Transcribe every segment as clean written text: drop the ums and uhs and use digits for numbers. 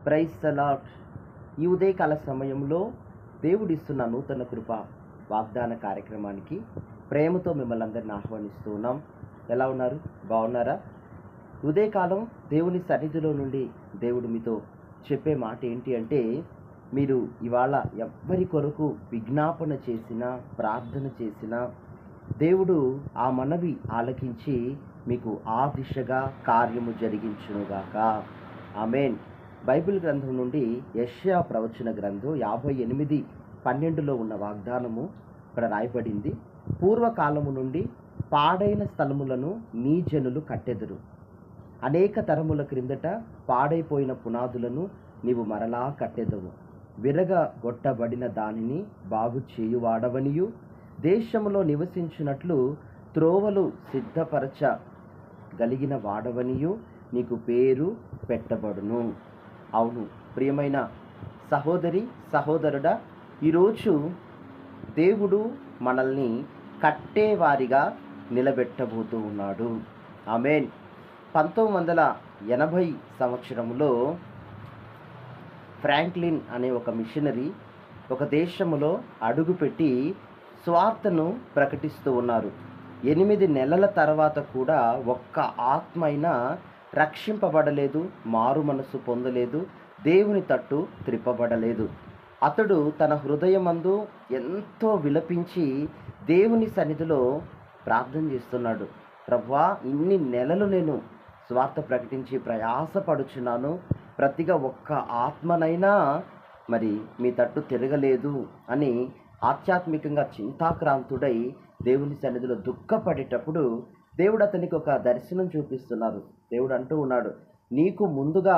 Praise the lord. ఈ ఉదయకాల సమయంలో దేవుడిస్తున్న నూతన కృప వాగ్దాన కార్యక్రమానికి ప్రేమతో మిమ్మల్ని అందరిని ఆహ్వానిస్తూ ఉన్నాం. ఎలా ఉన్నారు? బాగున్నారా? ఉదయకాలం దేవుని సన్నిధిలో నుండి దేవుడు మీతో చెప్పే మాట ఏంటి అంటే, మీరు ఇవాళ ఎవ్వరి కొరకు విజ్ఞాపన చేసినా, ప్రార్థన చేసినా దేవుడు ఆ మనవి ఆలకించి మీకు ఆ దిశగా కార్యము జరిగించునుగాక. ఆమేన్. బైబిల్ గ్రంథం నుండి యెషయా ప్రవచన గ్రంథం 58:12లో ఉన్న వాగ్దానము ఇక్కడ రాయబడింది. పూర్వకాలము నుండి పాడైన స్థలములను నీ జనులు కట్టెదరు. అనేక తరముల క్రిందట పాడైపోయిన పునాదులను నీవు మరలా కట్టెదవు. విరగగొట్టబడిన దానిని బాగు చేయువాడవనియు, దేశములో నివసించినట్లు త్రోవలు సిద్ధపరచగలిగిన వాడవనియు నీకు పేరు పెట్టబడును. అవును ప్రియమైన సహోదరి సహోదరుడా, ఈరోజు దేవుడు మనల్ని కట్టేవారిగా నిలబెట్టబోతూ ఉన్నాడు. ఆమేన్. 1980 సంవత్సరంలో ఫ్రాంక్లిన్ అనే ఒక మిషనరీ ఒక దేశంలో అడుగుపెట్టి స్వార్థను ప్రకటిస్తూ ఉన్నారు. 8 నెలల తర్వాత కూడా ఒక్క ఆత్మ అయినా రక్షింపబడలేదు, మారు మనసు పొందలేదు, దేవుని తట్టు త్రిప్పబడలేదు. అతడు తన హృదయమందు ఎంతో విలపించి దేవుని సన్నిధిలో ప్రార్థన చేస్తున్నాడు. ప్రభువా, ఇన్ని నెలలు నేను స్వార్థ ప్రకటించి ప్రయాసపడుచున్నాను, ప్రతిగా ఒక్క ఆత్మనైనా మరి మీ తట్టు తిరగలేదు అని ఆధ్యాత్మికంగా చింతాక్రాంతుడై దేవుని సన్నిధిలో దుఃఖపడేటప్పుడు దేవుడు అతనికి ఒక దర్శనం చూపిస్తున్నారు. దేవుడు అంటూ ఉన్నాడు, నీకు ముందుగా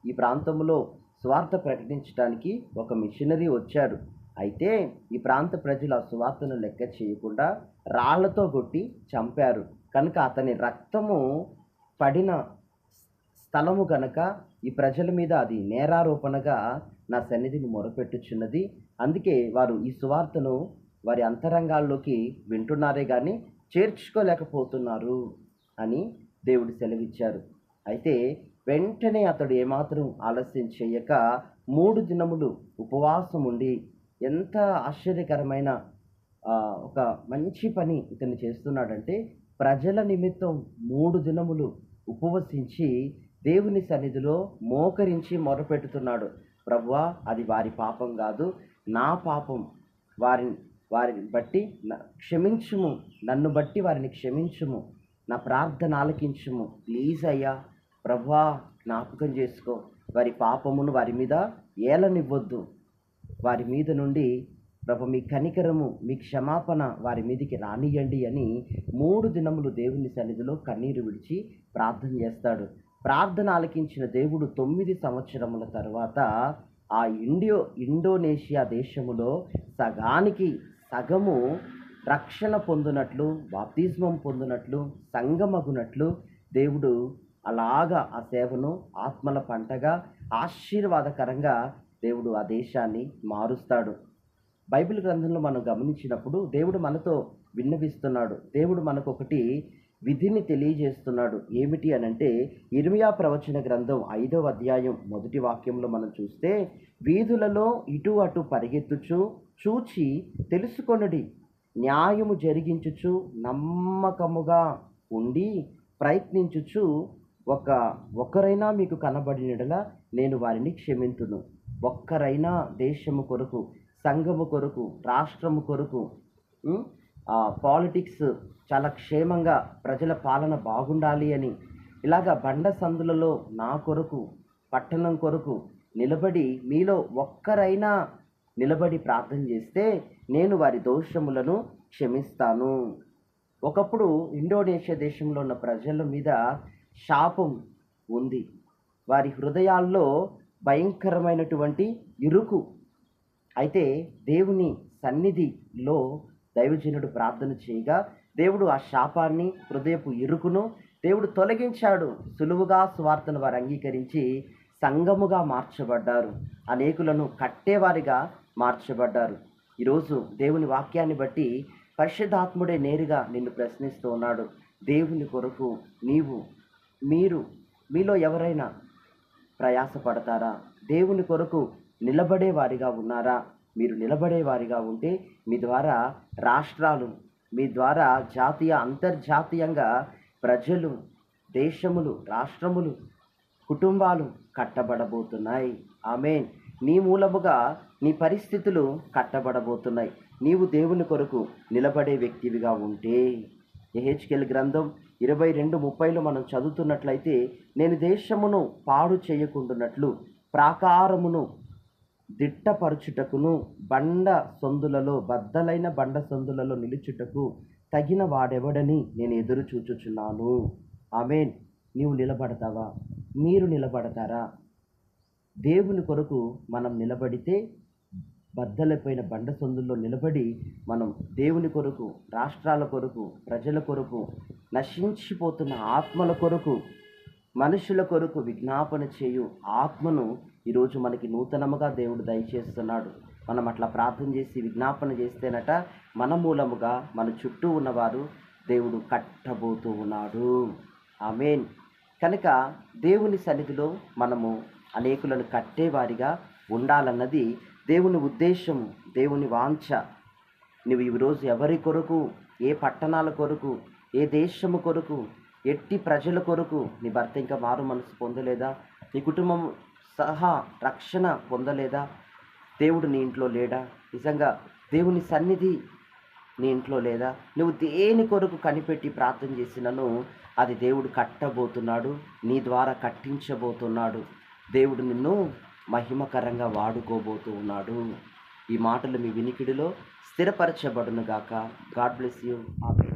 ఈ ప్రాంతంలో స్వార్థ ప్రకటించడానికి ఒక మిషనరీ వచ్చాడు. అయితే ఈ ప్రాంత ప్రజలు ఆ సువార్తను లెక్క చేయకుండా రాళ్లతో కొట్టి చంపారు. కనుక అతని రక్తము పడిన స్థలము గనక ఈ ప్రజల మీద అది నేరారోపణగా నా సన్నిధిని మొరపెట్టుచున్నది. అందుకే వారు ఈ సువార్తను వారి అంతరంగాల్లోకి వింటున్నారే కానీ చేర్చుకోలేకపోతున్నారు అని దేవుడు సెలవిచ్చారు. అయితే వెంటనే అతడు ఏమాత్రం ఆలస్యం చేయక 3 దినములు ఉపవాసం ఉండి, ఎంత ఆశ్చర్యకరమైన ఒక మంచి పని ఇతను చేస్తున్నాడంటే, ప్రజల నిమిత్తం 3 దినములు ఉపవసించి దేవుని సన్నిధిలో మోకరించి మొరపెట్టుతున్నాడు. ప్రభువా, అది వారి పాపం కాదు, నా పాపం. వారిని బట్టి క్షమించుము, నన్ను బట్టి వారిని క్షమించుము, నా ప్రార్థన ఆలకించుము, ప్లీజ్ అయ్యా ప్రభువా, జ్ఞాపకం చేసుకో, వారి పాపమును వారి మీద ఏలనివ్వద్దు, వారి మీద నుండి ప్రభు మీ కనికరము, మీ క్షమాపణ వారి మీదికి రానియండి అని 3 దినములు దేవుని సన్నిధిలో కన్నీరు విడిచి ప్రార్థన చేస్తాడు. ప్రార్థన ఆలకించిన దేవుడు 9 సంవత్సరముల తర్వాత ఆ ఇండోనేషియా దేశములో సగానికి సగము రక్షణ పొందినట్లు, బాప్తిస్మం పొందినట్లు, సంగమగునట్లు దేవుడు అలాగా ఆ సేవను ఆత్మల పంటగా ఆశీర్వాదకరంగా దేవుడు ఆ దేశాన్ని మారుస్తాడు. బైబిల్ గ్రంథంలో మనం గమనించినప్పుడు దేవుడు మనతో విన్నవిస్తున్నాడు. దేవుడు మనకు ఒకటి విధిని తెలియజేస్తున్నాడు. ఏమిటి అనంటే, ఇర్మియా ప్రవచన గ్రంథం 5వ అధ్యాయం 1వ వాక్యంలో మనం చూస్తే, వీధులలో ఇటు అటు పరిగెత్తుచు చూచి తెలుసుకొనుడి, న్యాయము జరిగించుచు నమ్మకముగా ఉండి ప్రయత్నించుచు ఒక్కరైనా మీకు కనబడినడలా నేను వారిని క్షమింతును. ఒక్కరైనా దేశము కొరకు, సంఘము కొరకు, రాష్ట్రము కొరకు, పాలిటిక్స్ చాలా క్షేమంగా ప్రజల పాలన బాగుండాలి అని ఇలాగా బండ సందులలో నా కొరకు, పట్టణం కొరకు నిలబడి మీలో ఒక్కరైనా నిలబడి ప్రార్థన చేస్తే నేను వారి దోషములను క్షమిస్తాను. ఒకప్పుడు ఇండోనేషియా దేశంలో ఉన్న ప్రజల మీద శాపం ఉంది. వారి హృదయాల్లో భయంకరమైనటువంటి ఇరుకు. అయితే దేవుని సన్నిధిలో దైవజనుడు ప్రార్థన చేయగా దేవుడు ఆ శాపాన్ని, హృదయపు ఇరుకును దేవుడు తొలగించాడు. సులువుగా సువార్తను వారు అంగీకరించి సంఘముగా మార్చబడ్డారు. అనేకులను కట్టేవారిగా మార్చబడ్డారు. ఈరోజు దేవుని వాక్యాన్ని బట్టి పరిశుద్ధాత్ముడే నేరుగా నిన్ను ప్రశ్నిస్తూ ఉన్నాడు. దేవుని కొరకు మీలో ఎవరైనా ప్రయాసపడతారా? దేవుని కొరకు నిలబడే వారిగా ఉన్నారా? మీరు నిలబడే వారిగా ఉంటే మీ ద్వారా రాష్ట్రాలు, మీ ద్వారా జాతీయ అంతర్జాతీయంగా ప్రజలు, దేశములు, రాష్ట్రములు, కుటుంబాలు కట్టబడబోతున్నాయి. ఆమేన్. నీ మూలముగా నీ పరిస్థితులు కట్టబడబోతున్నాయి. నీవు దేవుని కొరకు నిలబడే వ్యక్తివిగా ఉంటే. యెహెజ్కేలు గ్రంథం 22:30లో మనం చదువుతున్నట్లయితే, నేను దేశమును పాడు చేయకుండునట్లు ప్రాకారమును దిట్టపరచుటకును బండ సందులలో, బద్దలైన బండ సందులలో నిలుచుటకు తగిన వాడెవడని నేను ఎదురు చూచుచున్నాను. ఆమేన్. నీవు నిలబడతావా? మీరు నిలబడతారా? దేవుని కొరకు మనం నిలబడితే, బద్దలైపోయిన బండ సందుల్లో నిలబడి మనం దేవుని కొరకు, రాష్ట్రాల కొరకు, ప్రజల కొరకు, నశించిపోతున్న ఆత్మల కొరకు, మనుషుల కొరకు విజ్ఞాపన చేయు ఆత్మను ఈరోజు మనకి నూతనముగా దేవుడు దయచేస్తున్నాడు. మనం అట్లా ప్రార్థన చేసి విజ్ఞాపన చేస్తేనట మన మూలముగా మన చుట్టూ ఉన్నవారు దేవుడు కట్టబోతూ ఉన్నాడు. ఆమేన్. కనుక దేవుని సన్నిధిలో మనము అనేకులను కట్టేవారిగా ఉండాలన్నది దేవుని ఉద్దేశము, దేవుని వాంఛ. నువ్వు ఈరోజు ఎవరి కొరకు, ఏ పట్టణాల కొరకు, ఏ దేశము కొరకు, ఎట్టి ప్రజల కొరకు, నీ భర్త ఇంకా మారు మనసు పొందలేదా? నీ కుటుంబం సహా రక్షణ పొందలేదా? దేవుడు నీ ఇంట్లో లేడా? నిజంగా దేవుని సన్నిధి నీ ఇంట్లో లేదా? నువ్వు దేని కొరకు కనిపెట్టి ప్రార్థన చేసినను అది దేవుడు కట్టబోతున్నాడు, నీ ద్వారా కట్టించబోతున్నాడు. దేవుడు నిన్ను మహిమకరంగా వాడుకోబోతూ ఉన్నాడు. ఈ మాటలు మీ వినికిడిలో స్థిరపరచబడునుగాక. God bless you. ఆమేన్.